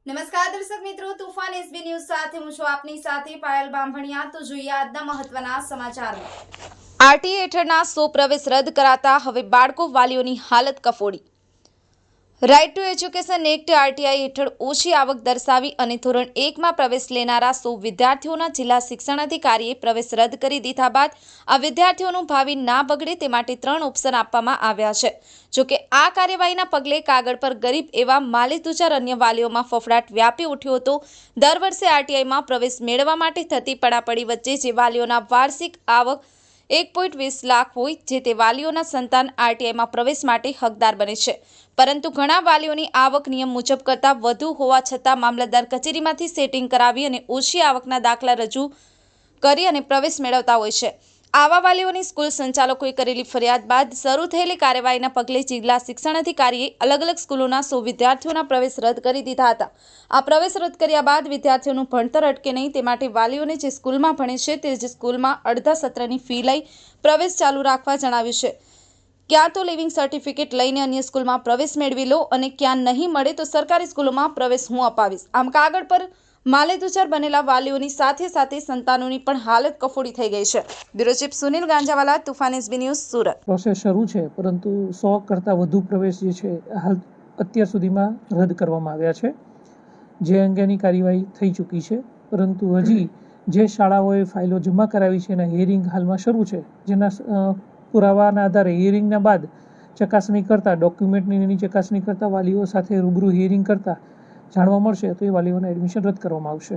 નમસ્કાર દર્શક મિત્રો, તુફાન એસબી ન્યૂઝ સાથે હું છું આપની સાથે પાયલ બામભણિયા। તો જોઈએ આજના મહત્વના સમાચારમાં। આરટીએ હેઠળના 100 પ્રવેશ રદ કરાતા હવે બાળકો વાલીઓની હાલત કફોડી। Right to education act RTI હેઠળ ઓછી આવક દર્શાવી અને ધોરણ 1 માં પ્રવેશ લેનારા 100 વિદ્યાર્થીઓના જિલ્લા શિક્ષણાધિકારીએ પ્રવેશ રદ કરી દીધા બાદ આ વિદ્યાર્થીઓનું ભાવિ ના બગડે તે માટે 3 ઓપ્શન આપવામાં આવ્યા છે। જોકે આ કાર્યવાહીના પગલે કાગળ પર ગરીબ એવા માલિતુજાર અન્ય વાલીઓમાં ફફડાટ વ્યાપી ઉઠ્યો હતો। દર વર્ષે આરટીઆઈમાં પ્રવેશ મેળવવા માટે થતી પડાપડી વચ્ચે જે વાલીઓના વાર્ષિક આવક 1.20 લાખ હોય જે તે વાલીઓના સંતાન આરટીઆઈમાં પ્રવેશ માટે હકદાર બને છે, પરંતુ ઘણા વાલીઓની આવક નિયમ મુજબ કરતાં વધુ હોવા છતાં મામલતદાર કચેરીમાંથી સેટિંગ કરાવી અને ઓછી આવકના દાખલા રજૂ કરી અને પ્રવેશ મેળવતા હોય છે। આવા વાલીઓની સ્કૂલ સંચાલકોએ કરેલી ફરિયાદ બાદ શરૂ થયેલી કાર્યવાહીના પગલે જિલ્લા શિક્ષણાધિકારીએ અલગ અલગ સ્કૂલોના 100 વિદ્યાર્થીઓના પ્રવેશ રદ કરી દીધા હતા। આ પ્રવેશ રદ કર્યા બાદ વિદ્યાર્થીઓનું ભણતર અટકે નહીં તે માટે વાલીઓને જે સ્કૂલમાં ભણે છે તે જ સ્કૂલમાં અડધા સત્રની ફી લઈ પ્રવેશ ચાલુ રાખવા જણાવ્યું છે। ક્યાં તો લિવિંગ સર્ટિફિકેટ લઈને અન્ય સ્કૂલમાં પ્રવેશ મેળવી લો અને ક્યાં નહીં મળે તો સરકારી સ્કૂલોમાં પ્રવેશ હું અપાવીશ। આમ કાગળ પર માલેતુજાર બનેલા વાલીઓની સાથે સાથે સંતાનોની પણ હાલત કફોડી થઈ ગઈ છે। Bureau chief Sunil Ganjawala, Toofan SB news, Surat. Process શરૂ છે, પરંતુ 100 કરતાં વધુ પ્રવેશ જે છે હાલ અત્યાર સુધીમાં રદ કરવામાં આવ્યા છે, જે અંગેની કાર્યવાહી થઈ ચૂકી છે। પરંતુ હજી જે શાળાઓએ ફાઇલો જમા કરાવી છે એના હિયરિંગ હાલમાં શરૂ છે, જેના પુરાવાના આધારે હિયરિંગના બાદ ચકાસણી કરતાં ડોક્યુમેન્ટની એની ચકાસણી કરતાં વાલીઓ સાથે રૂબરૂ હિયરિંગ કરતાં જાણવા મળશે તો એ વાલીઓના એડમિશન રદ કરવામાં આવશે।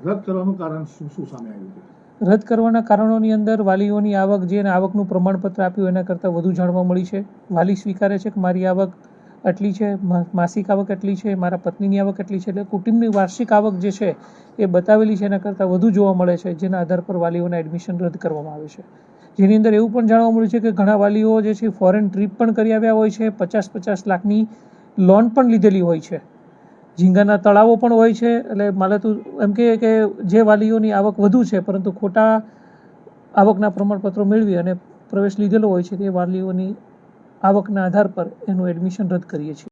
રદ કરવાનું કારણ શું સામે આવ્યું છે? રદ કરવાના કારણોની અંદર વાલીઓની આવક જે આવકનું પ્રમાણપત્ર આપ્યું એના કરતાં વધુ જાણવા મળી છે। વાલી સ્વીકારે છે કે મારી આવક આટલી છે, માસિક આવક એટલી છે, મારા પત્નીની આવક એટલી છે, એટલે કુટુંબની વાર્ષિક આવક જે છે એ બતાવેલી છે એના કરતાં વધુ જોવા મળે છે, જેના આધાર પર વાલીઓના એડમિશન રદ કરવામાં આવે છે। જેની અંદર એવું પણ જાણવા મળ્યું છે કે ઘણા વાલીઓ જે છે ફોરેન ટ્રીપ પણ કરી આવ્યા હોય છે, 50-50 લાખની લોન પણ લીધેલી હોય છે, ઝીંગાના તળાવો પણ હોય છે। એટલે માલતું એમ કે જે વાલીઓની આવક વધુ છે પરંતુ ખોટા આવકના પ્રમાણપત્રો મેળવી અને પ્રવેશ લીધેલો હોય છે તે વાલીઓની આવકના આધાર પર એનું એડમિશન રદ કરીએ છીએ।